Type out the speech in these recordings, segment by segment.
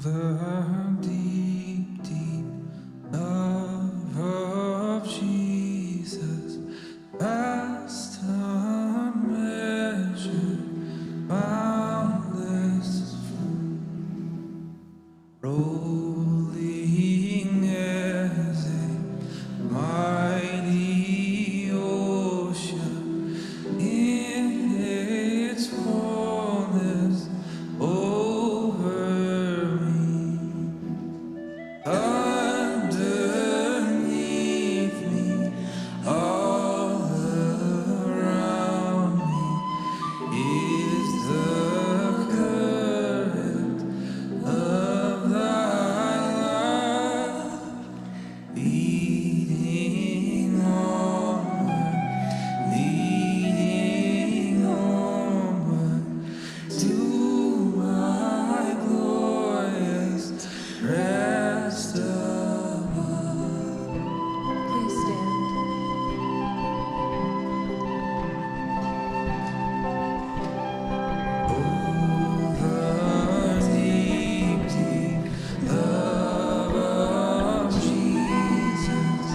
the deep, deep love of Jesus, past a measure, boundless, rolling as a mighty ocean in its fullness over me, underneath me, all around me is the current of thy love, leading onward to my glorious rest above. Please stand. The deep, deep love of Jesus,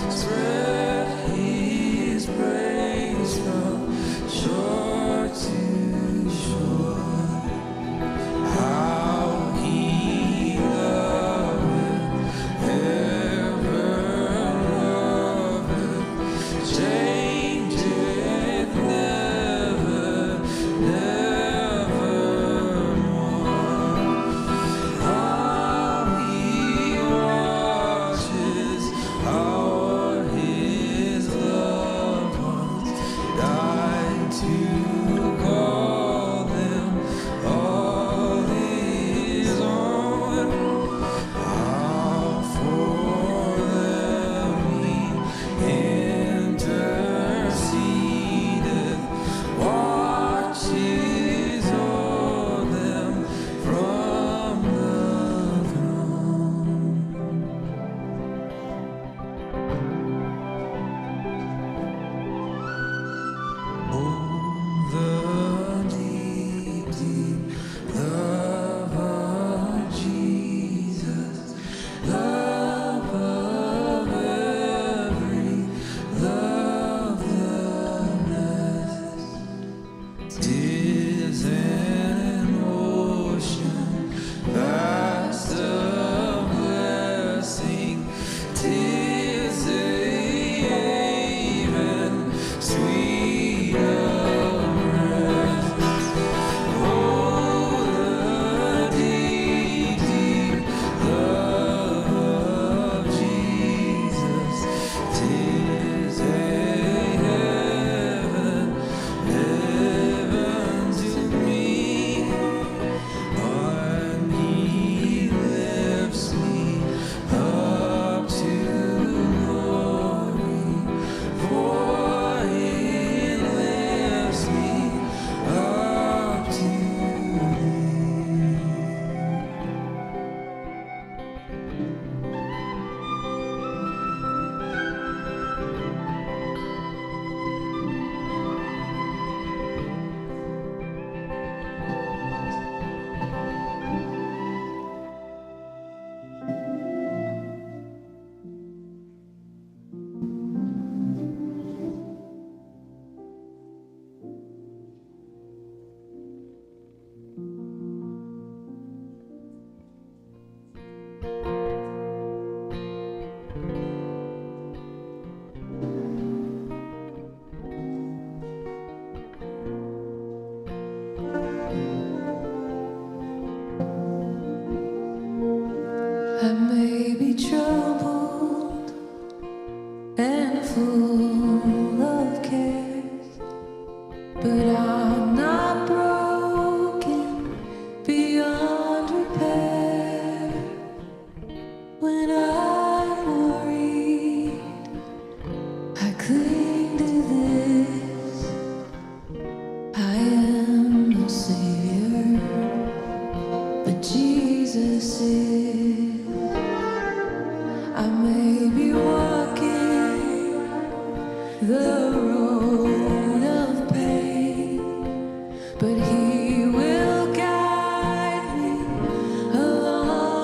spread His praise from shore to shore. How He loveth, ever loveth, changeth never, nevermore. How He watches o'er His loved ones, died to call them all His own. How for them He interceded, watches o'er them from the throne. Oh, the deep, deep love of Jesus, love of every love the best. 'Tis an ocean vast of blessing, 'tis a haven sweet of rest. Oh, the deep, deep love of Jesus, 'tis a heaven, heaven to me, when He lifts me up to glory, for He lifts me up to Thee. I may be troubled and full of cares, but I'm not broken beyond repair. When I'm worried, I cling to this: I am no savior, but Jesus is. I may be walking the road of pain, but He will guide me along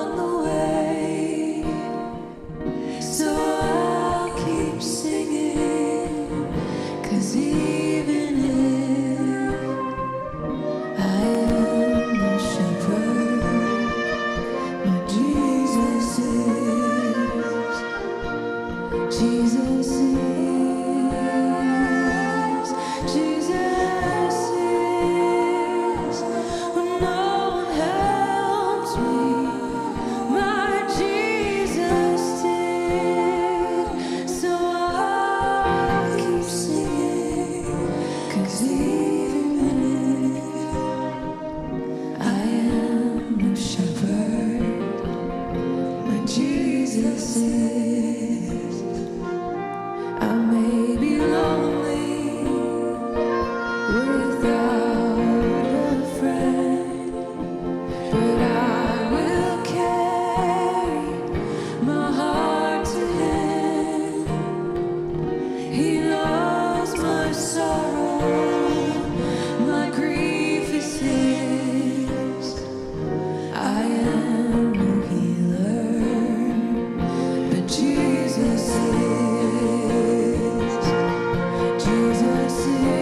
Jesus is when no one helps me. My Jesus did, so I'll keep singing, 'cause even if I am no shepherd, my Jesus is. I may be lonely without a friend, but I will carry my heart to Him. He knows my sorrow, my grief is His. I am no healer, but Jesus is. Jesus is.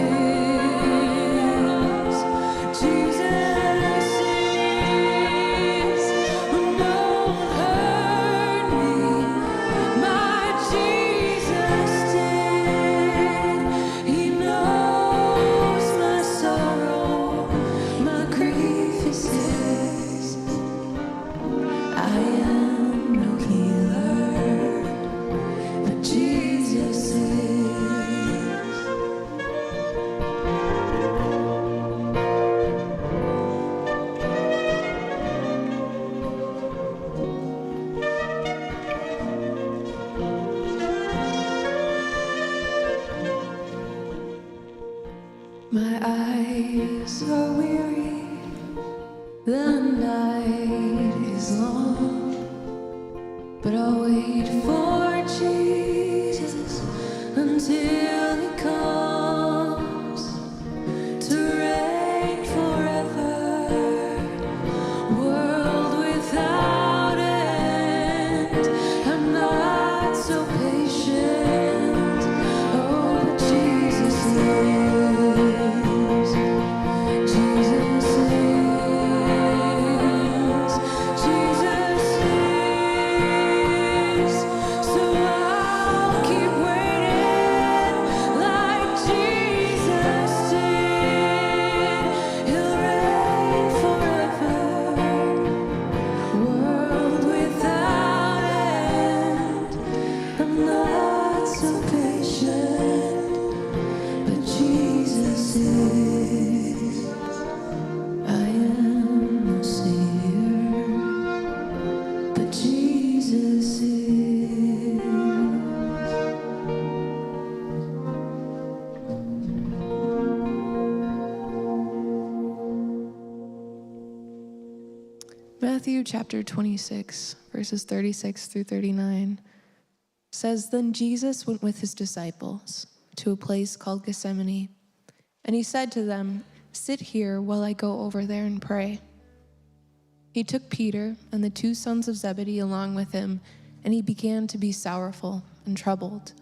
Jesus is. When no one heard me, my Jesus did. He knows my sorrow, my grief is His. I am no healer, but Jesus is. My eyes are weary, the night is long, but I'll wait for Jesus until He comes to reign forever. World without end, I'm not so patient. Oh, but Jesus is. Jesus is. Jesus is. So I'll keep waiting like Jesus did. He'll reign forever. World without end, I'm not so patient, but Jesus is. I am no savior, but Jesus is. Matthew chapter 26, verses 36 through 39 says, Then Jesus went with His disciples to a place called Gethsemane, and He said to them, Sit here while I go over there and pray. He took Peter and the 2 sons of Zebedee along with Him, and He began to be sorrowful and troubled.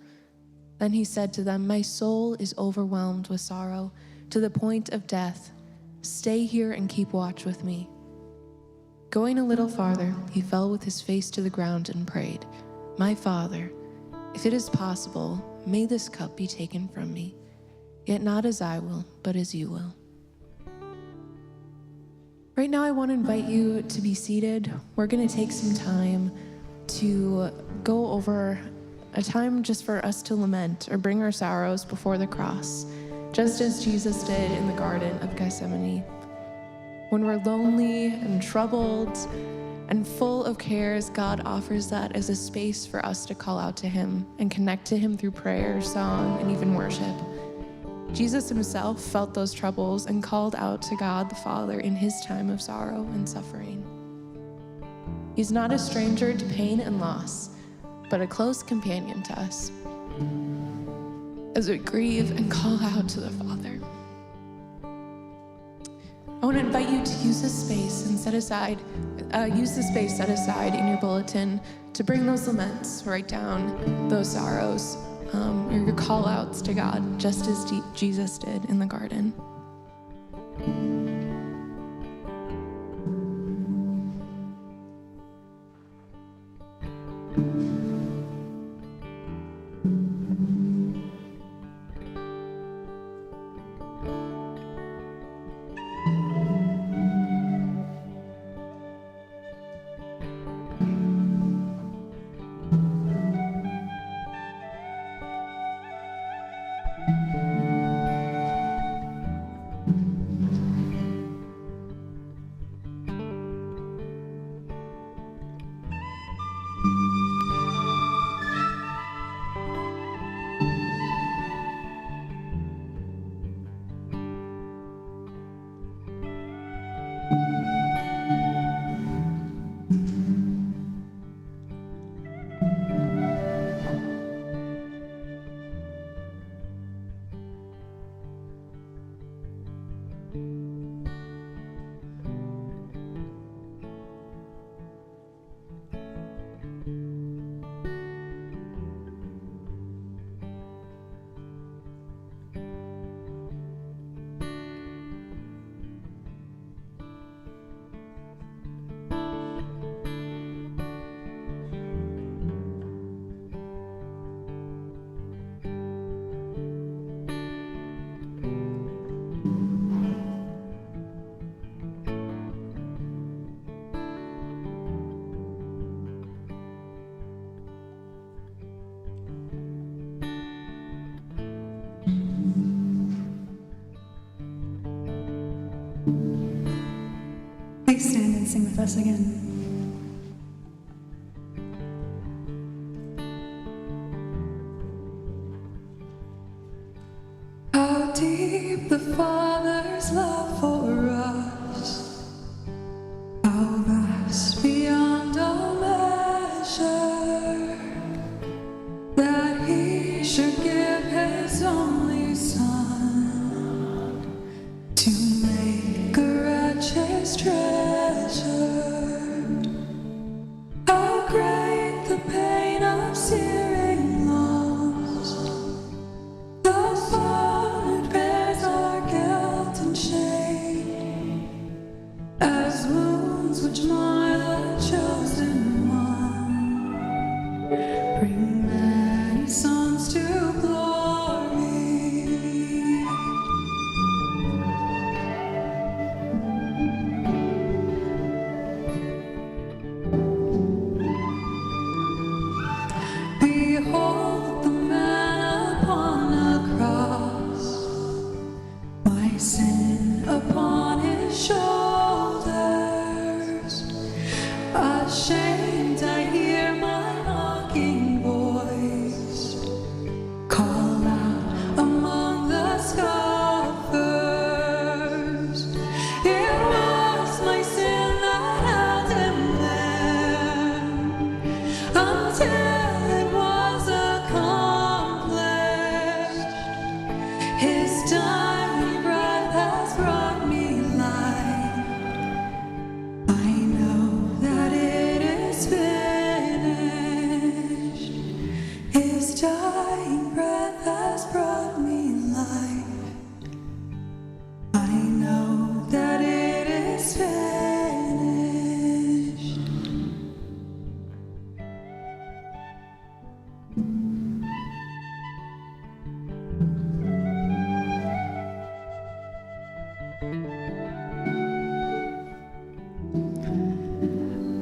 Then He said to them, My soul is overwhelmed with sorrow to the point of death. Stay here and keep watch with me. Going a little farther, He fell with His face to the ground and prayed, My Father, if it is possible, may this cup be taken from me. Yet not as I will, but as you will. Right now, I want to invite you to be seated. We're going to take some time to go over a time just for us to lament or bring our sorrows before the cross, just as Jesus did in the Garden of Gethsemane. When we're lonely and troubled and full of cares, God offers that as a space for us to call out to Him and connect to Him through prayer, song, and even worship. Jesus Himself felt those troubles and called out to God the Father in His time of sorrow and suffering. He's not a stranger to pain and loss, but a close companion to us as we grieve and call out to the Father. I want to invite you to use this space and set aside in your bulletin to bring those laments, write down those sorrows, or your call outs to God, just as Jesus did in the garden. us again. How deep the Father's love for us, how vast beyond all measure, that He should give His only Son to make a wretch His treasure. How great the pain of searing loss, the Son bears our guilt and shame, as wounds which mar the chosen one bring many sons to glory. Behold the man upon the cross, my sin upon His shoulders. Ashamed I hear my mocking voice call out among the scoffers. It was my sin that held Him there until it was accomplished. His dying breath has brought me life. I know that it is finished. His dying breath has brought me life. I know that it is finished.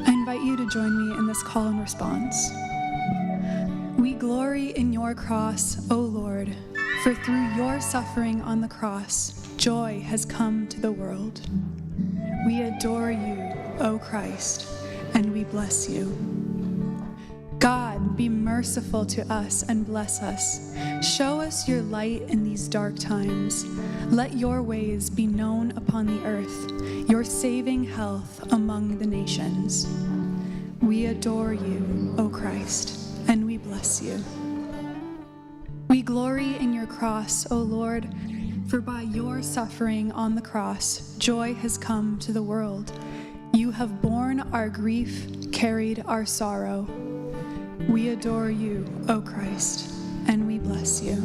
I invite you to join me in this call and response. We glory in your cross, O Lord, for through your suffering on the cross, joy has come to the world. We adore you, O Christ, and we bless you. God, be merciful to us and bless us. Show us your light in these dark times. Let your ways be known upon the earth, your saving health among the nations. We adore you, O Christ, and we bless you. We glory in your cross, O Lord, for by your suffering on the cross, joy has come to the world. You have borne our grief, carried our sorrow. We adore you, O Christ, and we bless you.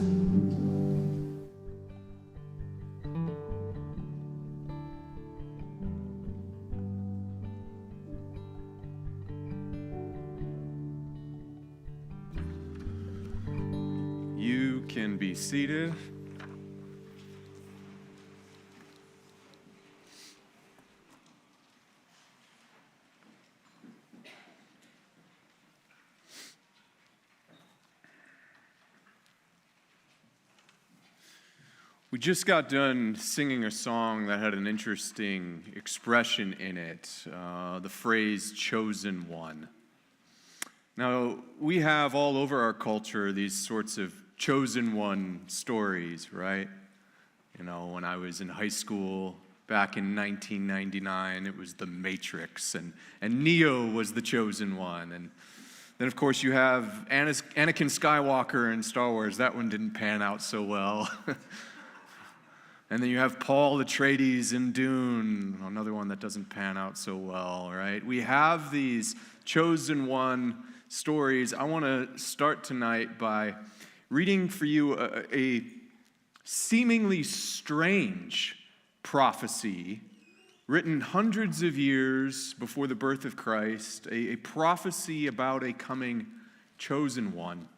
You can be seated. We just got done singing a song that had an interesting expression in it, the phrase chosen one. Now, we have all over our culture these sorts of chosen one stories, right? You know, when I was in high school back in 1999, it was The Matrix, and Neo was the chosen one. And then, of course, you have Anakin Skywalker in Star Wars. That one didn't pan out so well. And then you have Paul Atreides in Dune, another one that doesn't pan out so well, right? We have these chosen one stories. I want to start tonight by reading for you a seemingly strange prophecy written hundreds of years before the birth of Christ, a prophecy about a coming chosen one.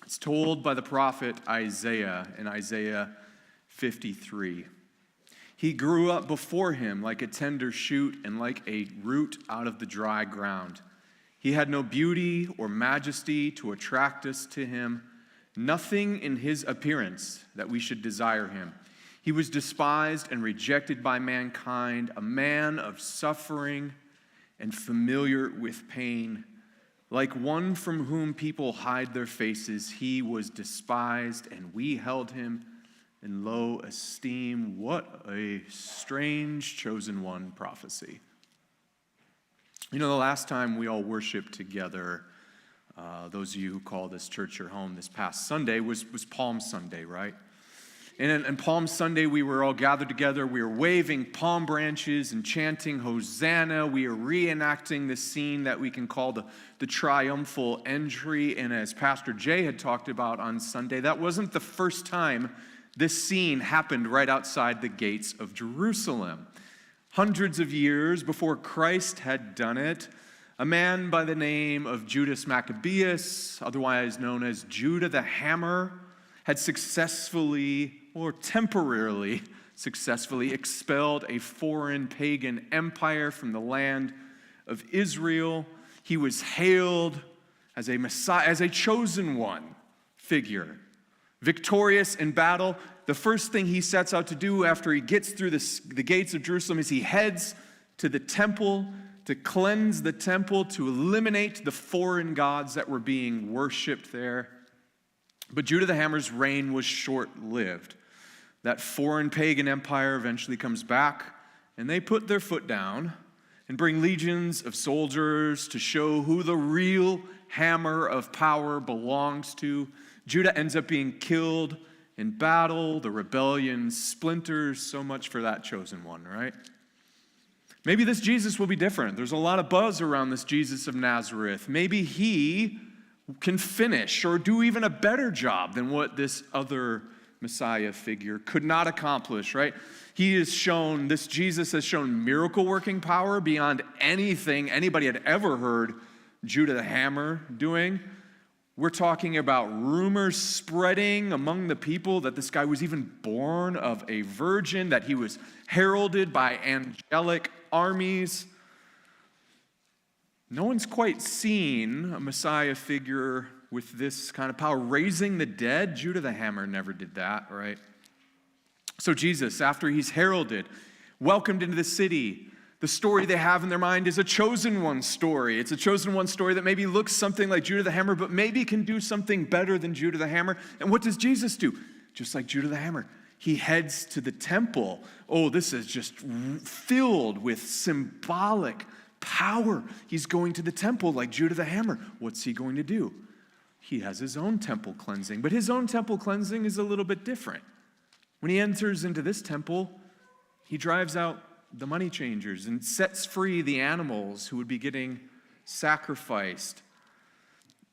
It's told by the prophet Isaiah in Isaiah 53. He grew up before him like a tender shoot and like a root out of the dry ground. He had no beauty or majesty to attract us to him, nothing in his appearance that we should desire him. He was despised and rejected by mankind, a man of suffering and familiar with pain. Like one from whom people hide their faces, he was despised, and we held him in low esteem. What a strange chosen one prophecy. You know, the last time we all worshiped together, those of you who call this church your home this past Sunday, was Palm Sunday, right? And on Palm Sunday, we were all gathered together. We were waving palm branches and chanting Hosanna. We are reenacting the scene that we can call the triumphal entry. And as Pastor Jay had talked about on Sunday, that wasn't the first time this scene happened right outside the gates of Jerusalem. Hundreds of years before Christ had done it, a man by the name of Judas Maccabeus, otherwise known as Judah the Hammer, had successfully or temporarily successfully expelled a foreign pagan empire from the land of Israel. He was hailed as a Messiah, as a chosen one figure. Victorious in battle, the first thing he sets out to do after he gets through the gates of Jerusalem is he heads to the temple to cleanse the temple, to eliminate the foreign gods that were being worshipped there. But Judah the Hammer's reign was short-lived. That foreign pagan empire eventually comes back, and they put their foot down and bring legions of soldiers to show who the real hammer of power belongs to. Judah ends up being killed in battle. The rebellion splinters. So much for that chosen one, right? Maybe this Jesus will be different. There's a lot of buzz around this Jesus of Nazareth. Maybe he can finish or do even a better job than what this other Messiah figure could not accomplish, right? This Jesus has shown miracle-working power beyond anything anybody had ever heard Judah the Hammer doing. We're talking about rumors spreading among the people that this guy was even born of a virgin, that he was heralded by angelic armies. No one's quite seen a Messiah figure with this kind of power. Raising the dead, Judah the Hammer never did that, right? So Jesus, after he's heralded, welcomed into the city, the story they have in their mind is a chosen one story. It's a chosen one story that maybe looks something like Judah the Hammer, but maybe can do something better than Judah the Hammer. And what does Jesus do? Just like Judah the Hammer, he heads to the temple. Oh, this is just filled with symbolic power. He's going to the temple like Judah the Hammer. What's he going to do? He has his own temple cleansing, but his own temple cleansing is a little bit different. When he enters into this temple, he drives out the money changers and sets free the animals who would be getting sacrificed.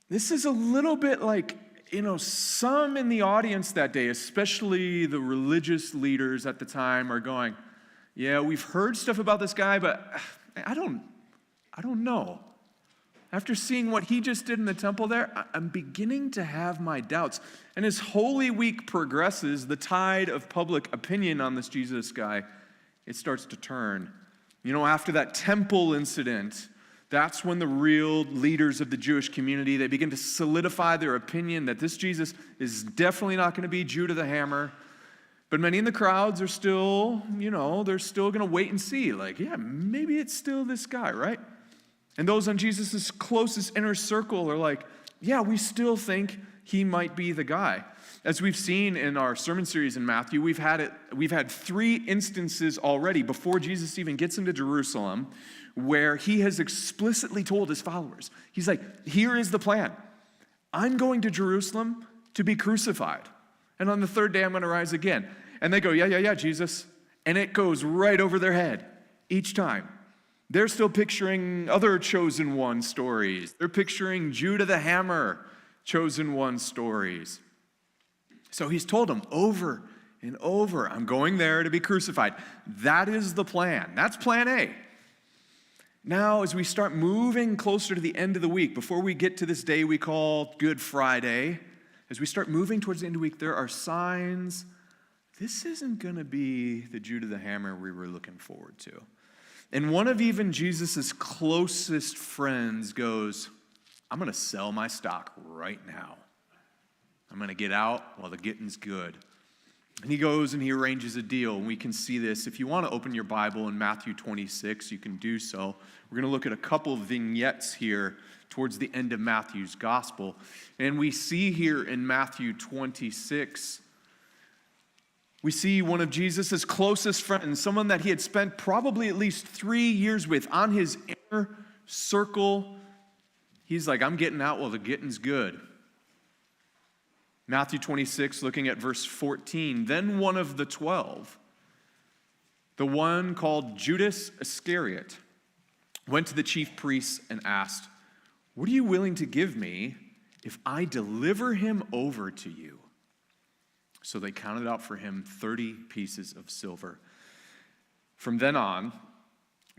This is a little bit like, some in the audience that day, especially the religious leaders at the time, are going, yeah, we've heard stuff about this guy, but I don't know. After seeing what he just did in the temple there, I'm beginning to have my doubts. And as Holy Week progresses, the tide of public opinion on this Jesus guy, it starts to turn. After that temple incident, that's when the real leaders of the Jewish community, they begin to solidify their opinion that this Jesus is definitely not going to be Judah the Hammer. But many in the crowds are still, they're still going to wait and see. Like, yeah, maybe it's still this guy, right? And those on Jesus' closest inner circle are like, yeah, we still think he might be the guy. As we've seen in our sermon series in Matthew, we've had 3 instances already before Jesus even gets into Jerusalem where he has explicitly told his followers, he's like, here is the plan. I'm going to Jerusalem to be crucified. And on the 3rd day, I'm going to rise again. And they go, yeah, Jesus. And it goes right over their head each time. They're still picturing other chosen one stories. They're picturing Judah the Hammer chosen one stories. So he's told them over and over, I'm going there to be crucified. That is the plan. That's plan A. Now, as we start moving closer to the end of the week, before we get to this day we call Good Friday, as we start moving towards the end of the week, there are signs this isn't going to be the Judah the Hammer we were looking forward to. And one of even Jesus' closest friends goes, I'm going to sell my stock right now. I'm going to get out while the getting's good. And he goes and he arranges a deal, and we can see this. If you want to open your Bible in Matthew 26, you can do so. We're going to look at a couple of vignettes here towards the end of Matthew's gospel. And we see here in Matthew 26, we see one of Jesus' closest friends, someone that he had spent probably at least 3 years with, on his inner circle. He's like, I'm getting out while the getting's good. Matthew 26, looking at verse 14. Then one of the 12, the one called Judas Iscariot, went to the chief priests and asked, what are you willing to give me if I deliver him over to you? So they counted out for him 30 pieces of silver. From then on,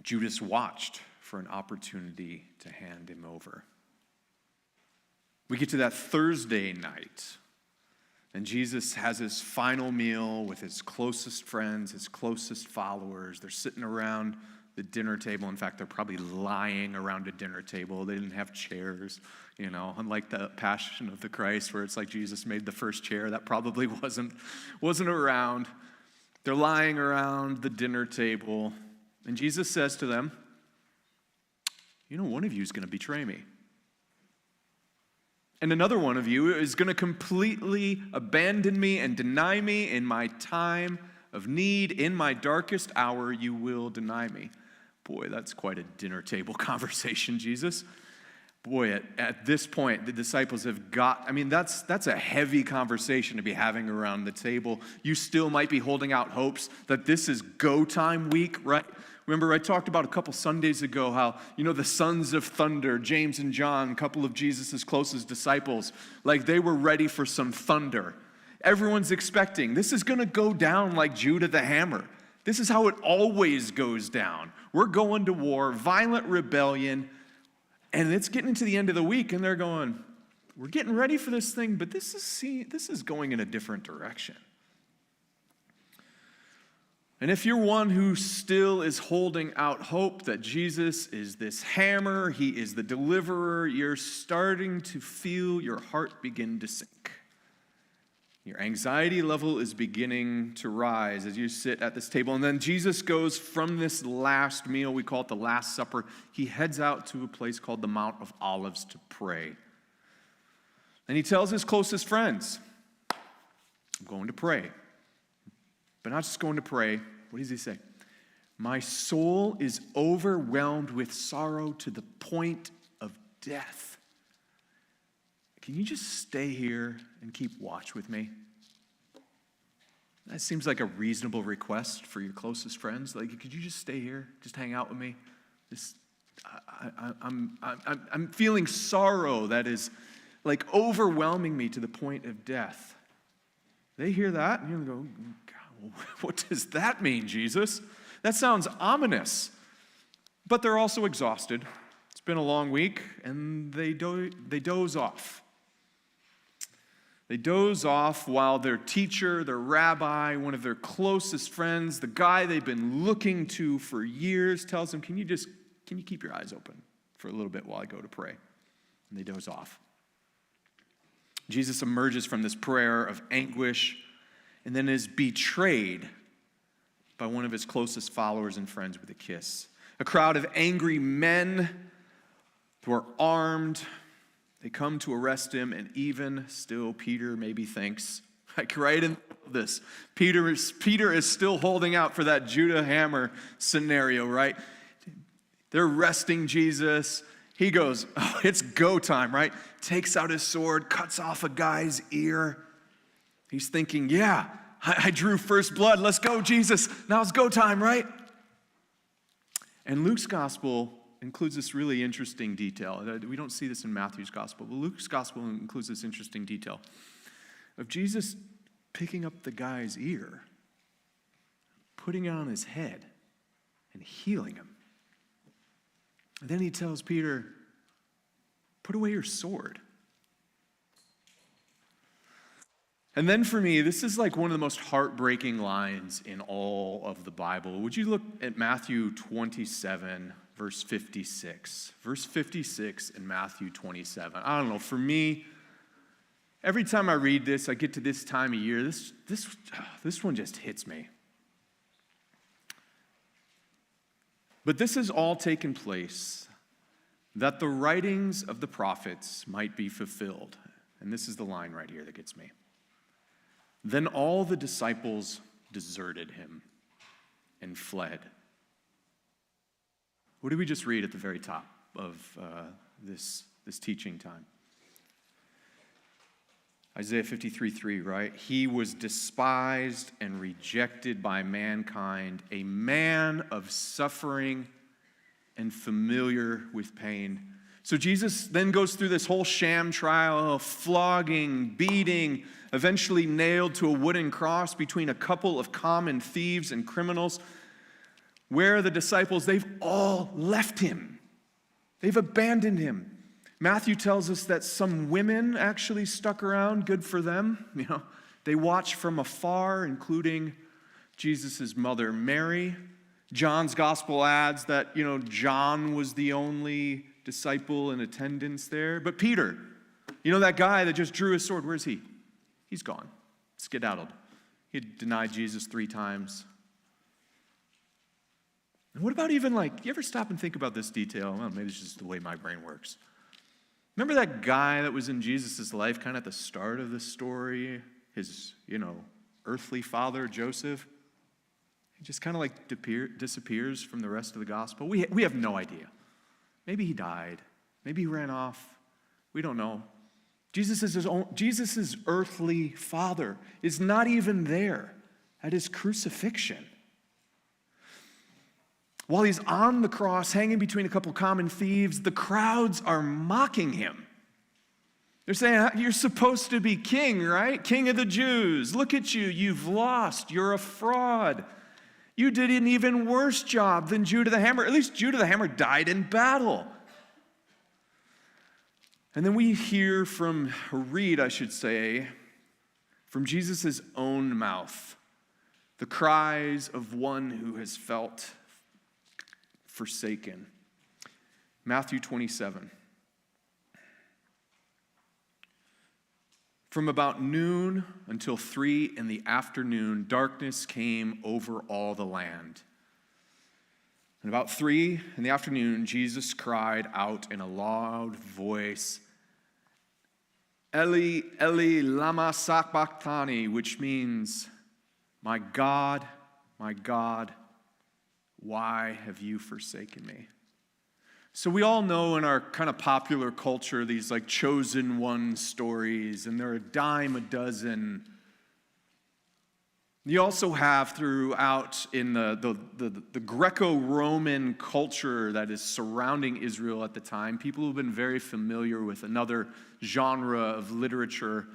Judas watched for an opportunity to hand him over. We get to that Thursday night, and Jesus has his final meal with his closest friends, his closest followers. They're sitting around the dinner table. In fact, they're probably lying around a dinner table. They didn't have chairs, unlike the Passion of the Christ, where it's like Jesus made the first chair. That probably wasn't around. They're lying around the dinner table, and Jesus says to them, one of you is going to betray me. And another one of you is going to completely abandon me and deny me in my time of need. In my darkest hour, you will deny me. Boy, that's quite a dinner table conversation, Jesus. Boy, at this point, the disciples have that's a heavy conversation to be having around the table. You still might be holding out hopes that this is go time week, right? Remember, I talked about a couple Sundays ago how, the sons of thunder, James and John, a couple of Jesus' closest disciples, like they were ready for some thunder. Everyone's expecting, this is going to go down like Judah the Hammer. This is how it always goes down. We're going to war, violent rebellion, and it's getting into the end of the week, and they're going, we're getting ready for this thing, but this is going in a different direction. And if you're one who still is holding out hope that Jesus is this hammer, he is the deliverer, you're starting to feel your heart begin to sink. Your anxiety level is beginning to rise as you sit at this table. And then Jesus goes from this last meal, we call it the Last Supper, he heads out to a place called the Mount of Olives to pray. And he tells his closest friends, I'm going to pray. But not just going to pray. What does he say? My soul is overwhelmed with sorrow to the point of death. Can you just stay here and keep watch with me? That seems like a reasonable request for your closest friends. Like, could you just stay here? Just hang out with me? I'm feeling sorrow that is like overwhelming me to the point of death. They hear that and you go, God, what does that mean, Jesus? That sounds ominous. But they're also exhausted. It's been a long week, and they doze off. They doze off while their teacher, their rabbi, one of their closest friends, the guy they've been looking to for years, tells them, can you keep your eyes open for a little bit while I go to pray? And they doze off. Jesus emerges from this prayer of anguish and then is betrayed by one of his closest followers and friends with a kiss. A crowd of angry men who are armed, they come to arrest him, and even still Peter maybe thinks, like right in this, Peter is still holding out for that Judah hammer scenario, right? They're arresting Jesus. He goes, oh, it's go time, right? Takes out his sword, cuts off a guy's ear. He's thinking, yeah, I drew first blood. Let's go, Jesus. Now it's go time, right? And Luke's gospel includes this really interesting detail. We don't see this in Matthew's gospel, but Luke's gospel includes this interesting detail of Jesus picking up the guy's ear, putting it on his head, and healing him. And then he tells Peter, put away your sword. And then for me, this is like one of the most heartbreaking lines in all of the Bible. Would you look at Matthew 27, verse 56? Verse 56 in Matthew 27. I don't know, for me, Every time I read this, I get to this time of year, this one just hits me. But this has all taken place that the writings of the prophets might be fulfilled. And this is the line right here that gets me. Then all the disciples deserted him and fled. What did we just read at the very top of this teaching time? Isaiah 53:3, right? He was despised and rejected by mankind, a man of suffering and familiar with pain. So Jesus then goes through this whole sham trial of flogging, beating, eventually nailed to a wooden cross between a couple of common thieves and criminals. Where the disciples, they've all left him. They've abandoned him. Matthew tells us that some women actually stuck around, good for them. They watched from afar, including Jesus' mother, Mary. John's gospel adds that, John was the only disciple in attendance there. But Peter, that guy that just drew his sword, where's he? He's gone, skedaddled. He had denied Jesus 3 times. And what about even you ever stop and think about this detail? Well, maybe it's just the way my brain works. Remember that guy that was in Jesus' life kind of at the start of the story? His, earthly father, Joseph? He just kind of disappears from the rest of the gospel. We have no idea. Maybe he died. Maybe he ran off. We don't know. Jesus' earthly father is not even there at his crucifixion. While he's on the cross, hanging between a couple common thieves, the crowds are mocking him. They're saying, you're supposed to be king, right? King of the Jews. Look at you. You've lost. You're a fraud. You did an even worse job than Judah the Hammer. At least Judah the Hammer died in battle. And then we read, from Jesus' own mouth, the cries of one who has felt forsaken. Matthew 27. From about noon until 3 in the afternoon, darkness came over all the land. And about 3 in the afternoon, Jesus cried out in a loud voice, Eli, Eli, lama sabachthani, which means, my God, why have you forsaken me? So we all know in our kind of popular culture these chosen one stories, and they're a dime a dozen. You also have throughout in the Greco-Roman culture that is surrounding Israel at the time, people who've been very familiar with another genre of literature,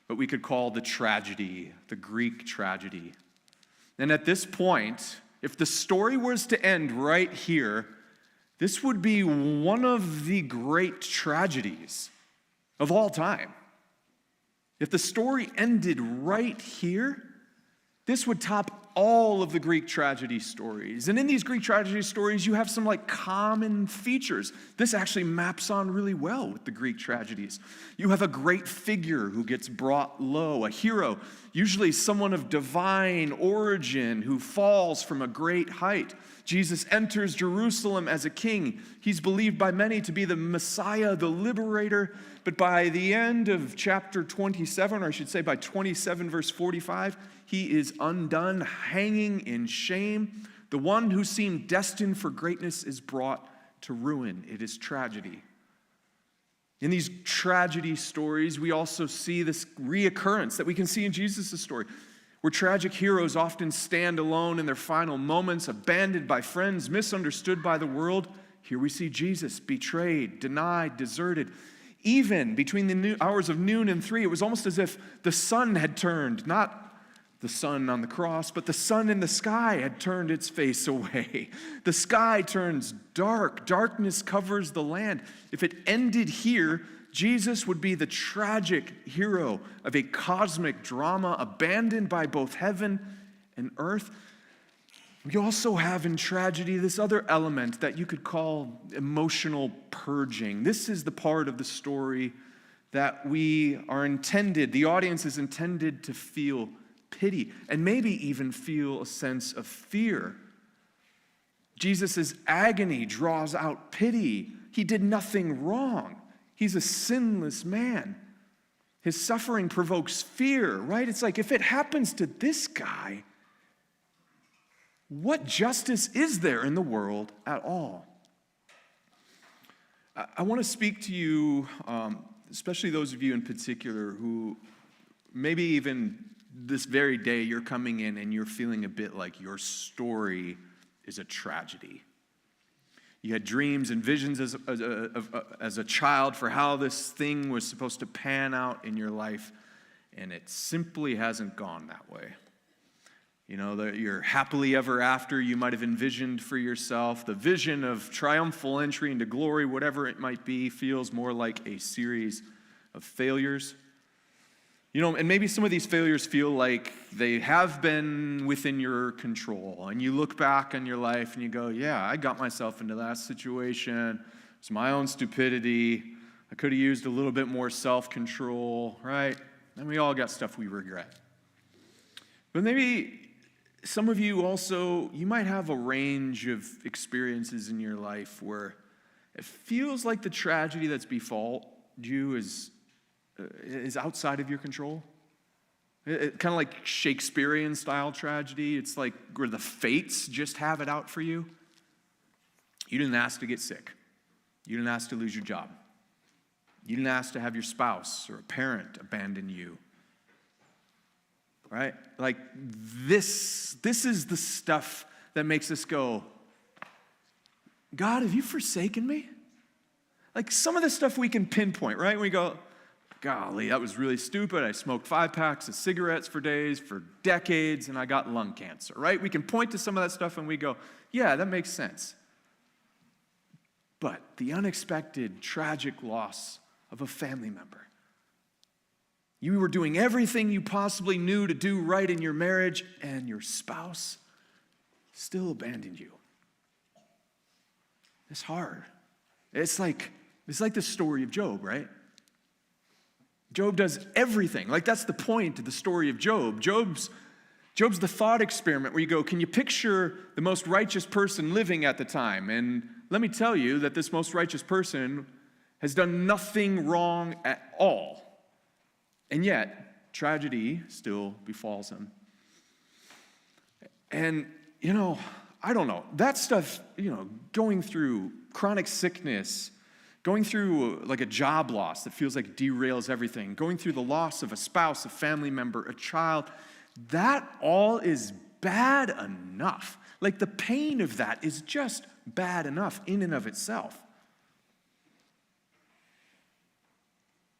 what we could call the tragedy, the Greek tragedy. And at this point, if the story was to end right here, this would be one of the great tragedies of all time. If the story ended right here, this would top all of the Greek tragedy stories. And in these Greek tragedy stories, you have some common features. This actually maps on really well with the Greek tragedies. You have a great figure who gets brought low, a hero, usually someone of divine origin who falls from a great height. Jesus enters Jerusalem as a king. He's believed by many to be the Messiah, the liberator. But by the end of chapter 27, or I should say by 27 verse 45, he is undone, hanging in shame. The one who seemed destined for greatness is brought to ruin. It is tragedy. In these tragedy stories, we also see this reoccurrence that we can see in Jesus' story, where tragic heroes often stand alone in their final moments, abandoned by friends, misunderstood by the world. Here we see Jesus betrayed, denied, deserted. Even between the hours of noon and 3, it was almost as if the sun had turned, not the sun on the cross, but the sun in the sky had turned its face away. The sky turns dark. Darkness covers the land. If it ended here, Jesus would be the tragic hero of a cosmic drama abandoned by both heaven and earth. We also have in tragedy this other element that you could call emotional purging. This is the part of the story that the audience is intended to feel pity and maybe even feel a sense of fear. Jesus' agony draws out pity. He did nothing wrong. He's a sinless man. His suffering provokes fear, right? It's like, if it happens to this guy, what justice is there in the world at all? I want to speak to you, especially those of you in particular who maybe even this very day you're coming in and you're feeling a bit like your story is a tragedy. You had dreams and visions as a child for how this thing was supposed to pan out in your life, and it simply hasn't gone that way. You know, your happily ever after you might have envisioned for yourself, the vision of triumphal entry into glory, whatever it might be, feels more like a series of failures. You know, and maybe some of these failures feel like they have been within your control. And you look back on your life and you go, yeah, I got myself into that situation. It's my own stupidity. I could have used a little bit more self-control, right? And we all got stuff we regret. But maybe some of you also, you might have a range of experiences in your life where it feels like the tragedy that's befallen you is outside of your control. Kind of like Shakespearean style tragedy. It's like where the fates just have it out for you. You didn't ask to get sick. You didn't ask to lose your job. You didn't ask to have your spouse or a parent abandon you. Right? Like this is the stuff that makes us go, God, have you forsaken me? Like some of the stuff we can pinpoint, right? We go, golly, that was really stupid. I smoked 5 packs of cigarettes for days, for decades, and I got lung cancer, right? We can point to some of that stuff and we go, yeah, that makes sense. But the unexpected, tragic loss of a family member. You were doing everything you possibly knew to do right in your marriage, and your spouse still abandoned you. It's hard. It's like the story of Job, right? Job does everything. Like that's the point of the story of Job. Job's the thought experiment where you go, can you picture the most righteous person living at the time? And let me tell you that this most righteous person has done nothing wrong at all. And yet, tragedy still befalls him. And, I don't know. That stuff, going through chronic sickness, going through like a job loss that feels like it derails everything, going through the loss of a spouse, a family member, a child, that all is bad enough. Like the pain of that is just bad enough in and of itself.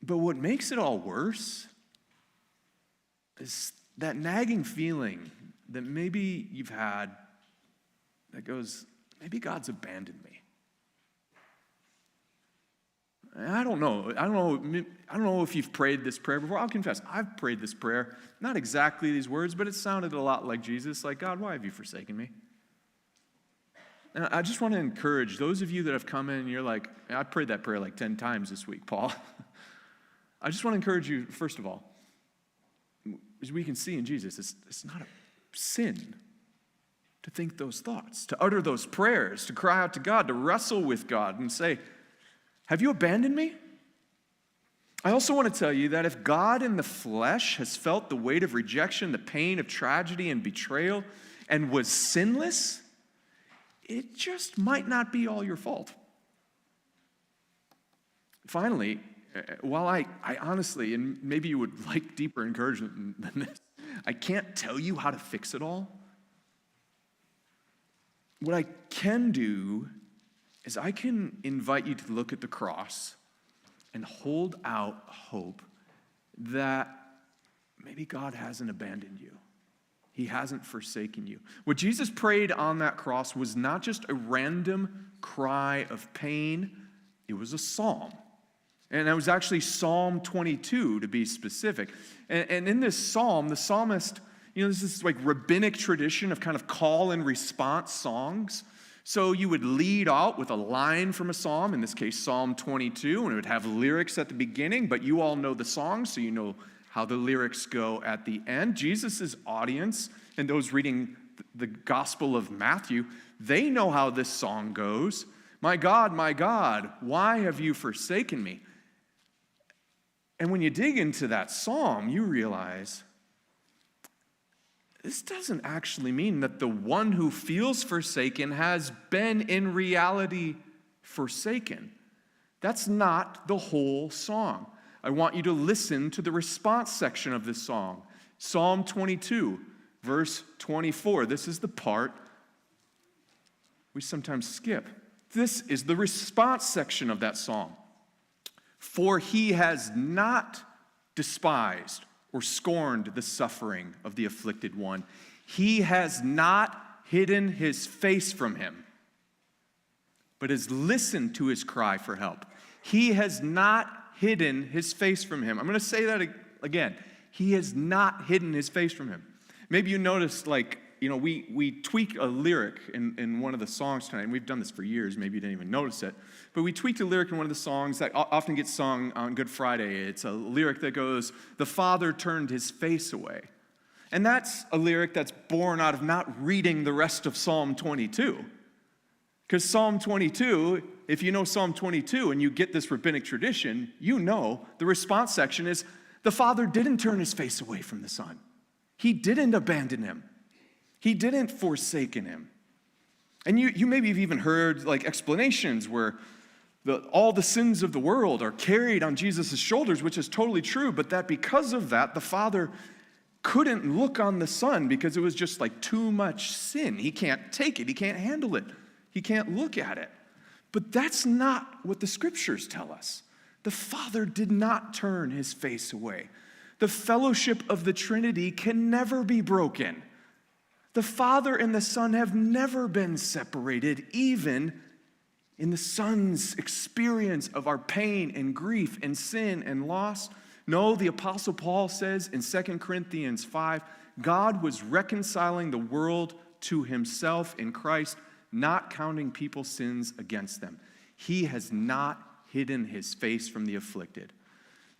But what makes it all worse is that nagging feeling that maybe you've had that goes, maybe God's abandoned me. I don't know if you've prayed this prayer before. I'll confess, I've prayed this prayer. Not exactly these words, but it sounded a lot like Jesus, like, God, why have you forsaken me? And I just want to encourage those of you that have come in and you're like, I prayed that prayer like 10 times this week, Paul. I just want to encourage you, first of all, as we can see in Jesus, it's not a sin to think those thoughts, to utter those prayers, to cry out to God, to wrestle with God and say, have you abandoned me? I also want to tell you that if God in the flesh has felt the weight of rejection, the pain of tragedy and betrayal, and was sinless, it just might not be all your fault. Finally, while I honestly, and maybe you would like deeper encouragement than this, I can't tell you how to fix it all. What I can do is I can invite you to look at the cross and hold out hope that maybe God hasn't abandoned you. He hasn't forsaken you. What Jesus prayed on that cross was not just a random cry of pain, it was a psalm. And it was actually Psalm 22 to be specific. And in this psalm, the psalmist, there's this like rabbinic tradition of kind of call and response songs. So you would lead out with a line from a psalm, in this case Psalm 22, and it would have lyrics at the beginning, but you all know the song, so you know how the lyrics go at the end. Jesus' audience and those reading the Gospel of Matthew, they know how this song goes. My God, why have you forsaken me? And when you dig into that psalm, you realize this doesn't actually mean that the one who feels forsaken has been in reality forsaken. That's not the whole song. I want you to listen to the response section of this song. Psalm 22, verse 24. This is the part we sometimes skip. This is the response section of that psalm. For he has not despised or scorned the suffering of the afflicted one. He has not hidden his face from him, but has listened to his cry for help. He has not hidden his face from him. I'm going to say that again. He has not hidden his face from him. Maybe you noticed, we tweak a lyric in one of the songs tonight, and we've done this for years. Maybe you didn't even notice it. But we tweaked a lyric in one of the songs that often gets sung on Good Friday. It's a lyric that goes, "The Father turned his face away." And that's a lyric that's born out of not reading the rest of Psalm 22. Because Psalm 22, if you know Psalm 22 and you get this rabbinic tradition, you know the response section is, the Father didn't turn his face away from the Son. He didn't abandon him. He didn't forsaken him. And you maybe have even heard explanations where all the sins of the world are carried on Jesus' shoulders, which is totally true, but that because of that, the Father couldn't look on the Son because it was just too much sin. He can't take it. He can't handle it. He can't look at it. But that's not what the Scriptures tell us. The Father did not turn his face away. The fellowship of the Trinity can never be broken. The Father and the Son have never been separated, even in the Son's experience of our pain and grief and sin and loss. No, the Apostle Paul says in 2 Corinthians 5, God was reconciling the world to himself in Christ, not counting people's sins against them. He has not hidden his face from the afflicted.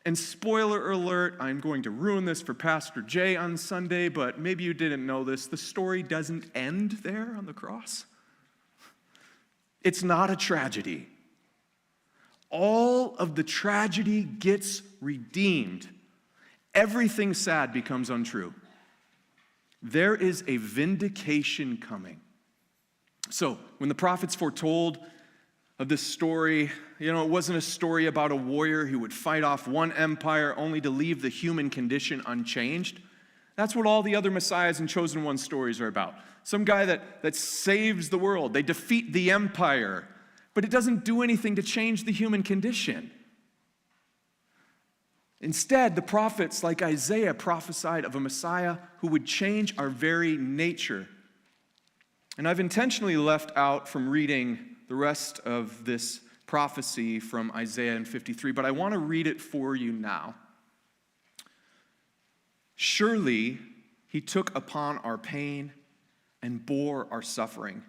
And spoiler alert, I'm going to ruin this for Pastor Jay on Sunday, but maybe you didn't know this. The story doesn't end there on the cross. It's not a tragedy. All of the tragedy gets redeemed. Everything sad becomes untrue. There is a vindication coming. So, when the prophets foretold of this story, it wasn't a story about a warrior who would fight off one empire only to leave the human condition unchanged. That's what all the other Messiahs and Chosen One stories are about. Some guy that saves the world. They defeat the empire, but it doesn't do anything to change the human condition. Instead, the prophets like Isaiah prophesied of a Messiah who would change our very nature. And I've intentionally left out from reading the rest of this prophecy from Isaiah 53, but I want to read it for you now. Surely he took upon our pain and bore our suffering.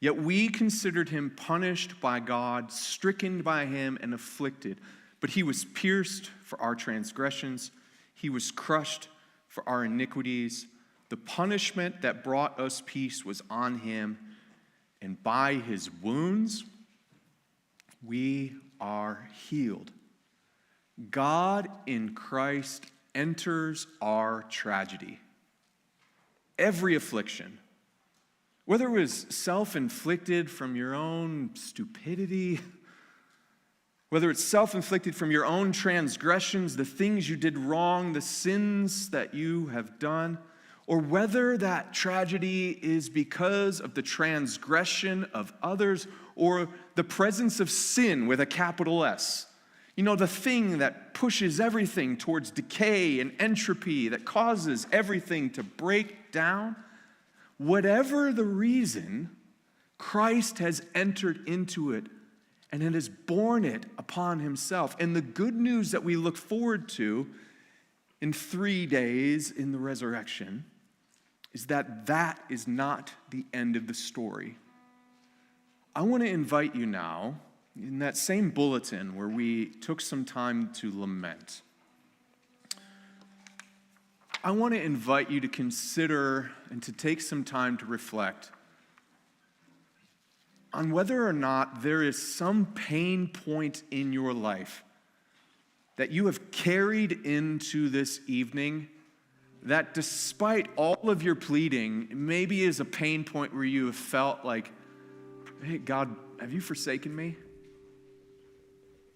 Yet we considered him punished by God, stricken by him, and afflicted. But he was pierced for our transgressions. He was crushed for our iniquities. The punishment that brought us peace was on him, and by his wounds we are healed. God in Christ enters our tragedy. Every affliction, whether it was self-inflicted from your own stupidity, whether it's self-inflicted from your own transgressions, the things you did wrong, the sins that you have done, or whether that tragedy is because of the transgression of others or the presence of sin with a capital S. The thing that pushes everything towards decay and entropy, that causes everything to break down. Whatever the reason, Christ has entered into it and it has borne it upon himself. And the good news that we look forward to in 3 days in the resurrection is that that is not the end of the story. I want to invite you now, in that same bulletin where we took some time to lament, I want to invite you to consider and to take some time to reflect on whether or not there is some pain point in your life that you have carried into this evening that, despite all of your pleading, maybe is a pain point where you have felt like, hey, God, have you forsaken me?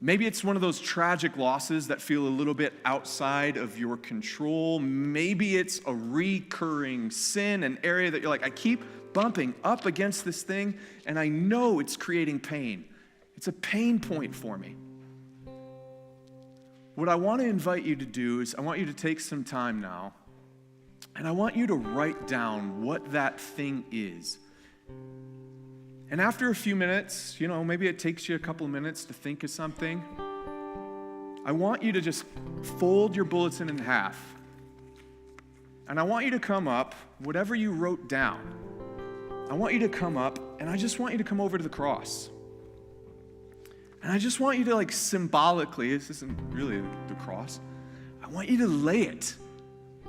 Maybe it's one of those tragic losses that feel a little bit outside of your control. Maybe it's a recurring sin, an area that you're like, I keep bumping up against this thing, and I know it's creating pain. It's a pain point for me. What I want to invite you to do is I want you to take some time now, and I want you to write down what that thing is. And after a few minutes, maybe it takes you a couple of minutes to think of something, I want you to just fold your bulletin in half. And I want you to come up, whatever you wrote down, I want you to come up, and I just want you to come over to the cross. And I just want you to, symbolically, this isn't really the cross, I want you to lay it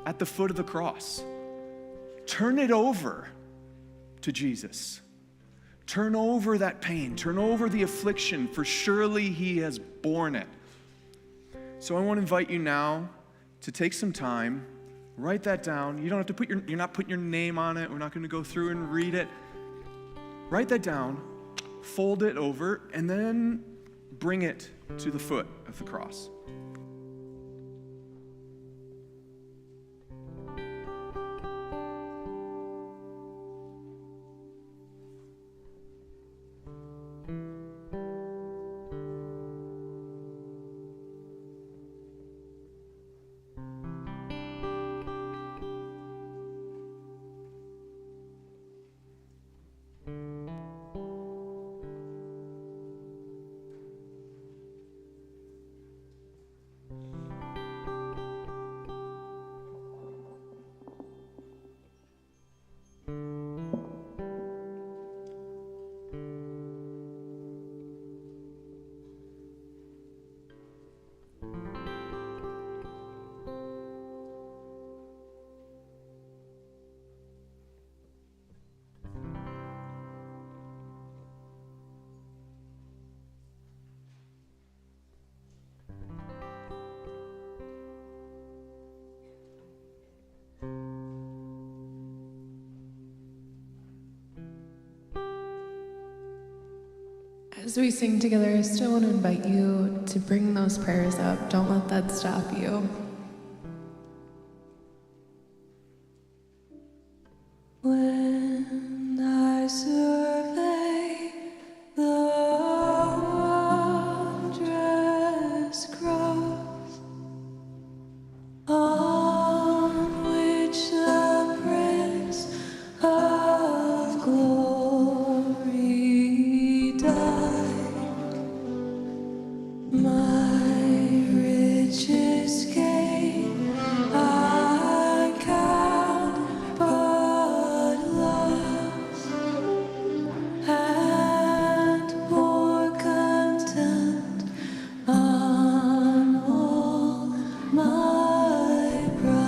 at the foot of the cross. Turn it over to Jesus. Turn over that pain. Turn over the affliction, for surely he has borne it. So I want to invite you now to take some time, write that down. You don't have to you're not putting your name on it. We're not going to go through and read it. Write that down, fold it over, and then bring it to the foot of the cross. As we sing together, I still want to invite you to bring those prayers up. Don't let that stop you. When I survey the wondrous cross on which the Prince of Glory died, my richest gain I count but loss, and pour content on all my pride.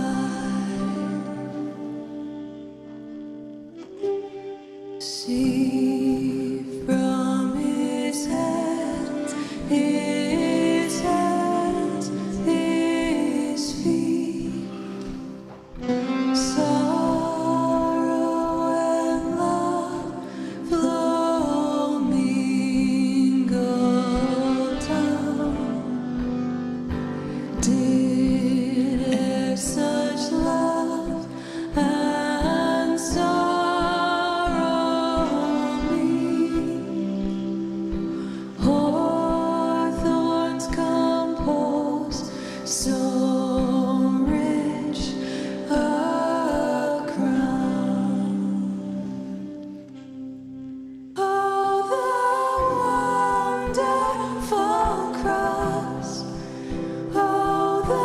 See from his hands, his feet, sorrow and love flow mingled down. Did e'er such love and sorrow meet? Hawthorns compose so rich a crown. Oh, the wonderful cross! Oh, the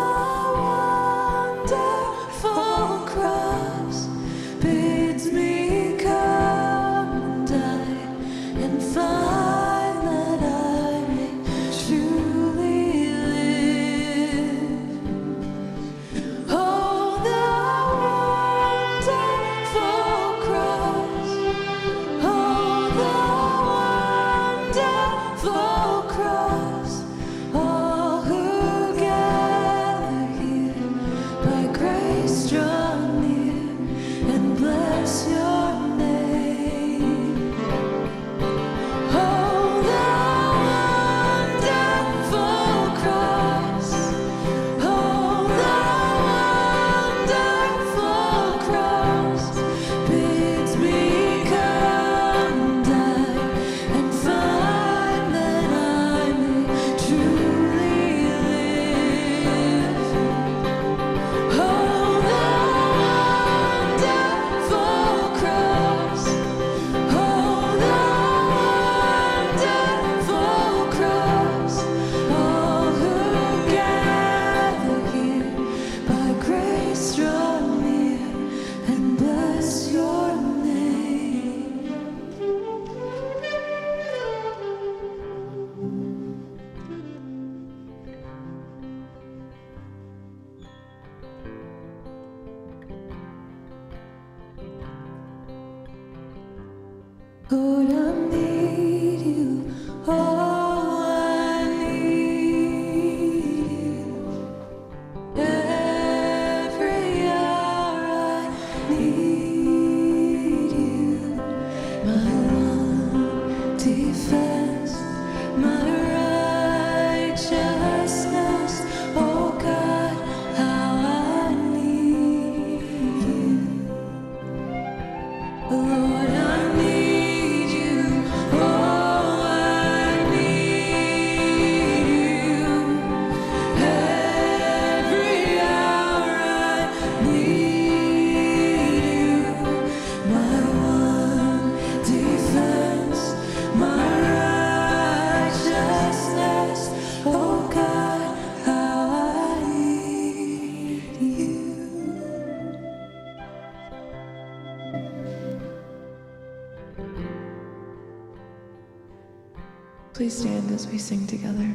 please stand as we sing together.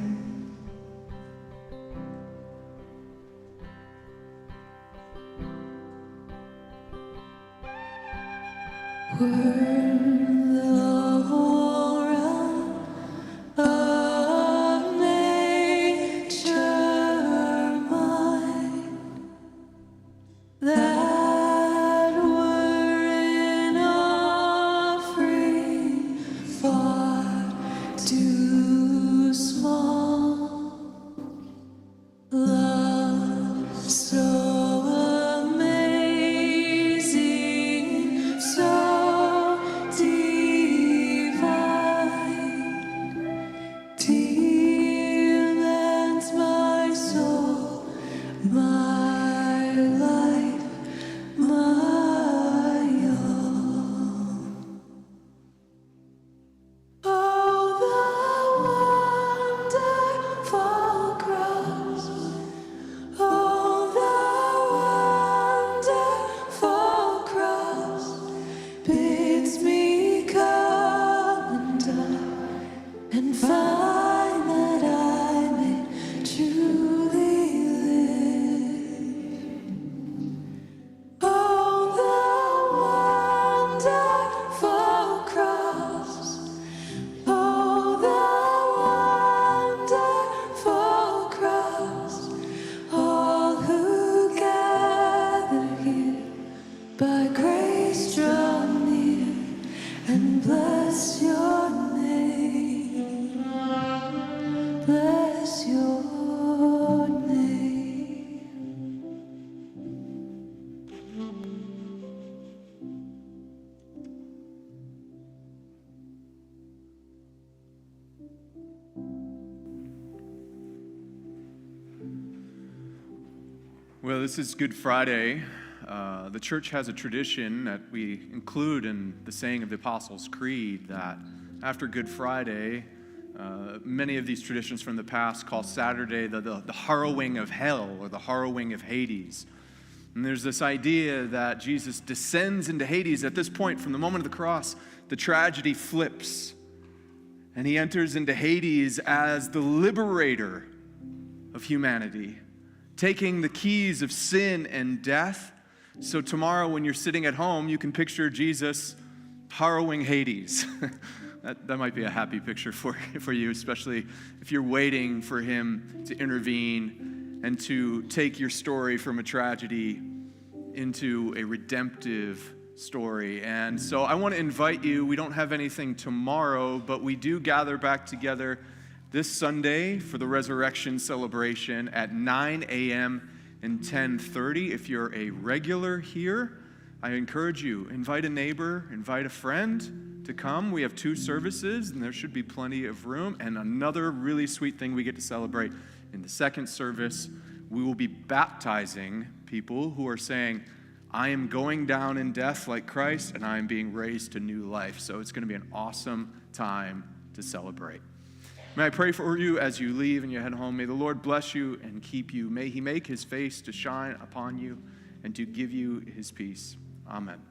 The whole realm of nature mine, that were in offering far too small. Love so amazing, so divine, demands my soul, my life, my own. Oh, the wonderful cross. Oh, the wonderful cross bids me come undone and find that I may truly live. Oh, the wonderful cross. Oh, the wonderful cross. All who gather here by grace draw near and bless your name. Bless your name. Well, this is Good Friday. The church has a tradition that we include in the saying of the Apostles' Creed that after Good Friday, many of these traditions from the past call Saturday the harrowing of hell or the harrowing of Hades. And there's this idea that Jesus descends into Hades. At this point, from the moment of the cross, the tragedy flips. And he enters into Hades as the liberator of humanity, taking the keys of sin and death. So tomorrow when you're sitting at home, you can picture Jesus harrowing Hades. That might be a happy picture for you, especially if you're waiting for him to intervene and to take your story from a tragedy into a redemptive story. And so I want to invite you. We don't have anything tomorrow, but we do gather back together this Sunday for the resurrection celebration at 9 a.m. and 10:30. If you're a regular here, I encourage you, invite a neighbor, invite a friend to come. We have 2 services, and there should be plenty of room. And another really sweet thing we get to celebrate in the second service, we will be baptizing people who are saying, I am going down in death like Christ, and I am being raised to new life. So it's going to be an awesome time to celebrate. May I pray for you as you leave and you head home. May the Lord bless you and keep you. May he make his face to shine upon you and to give you his peace. Amen.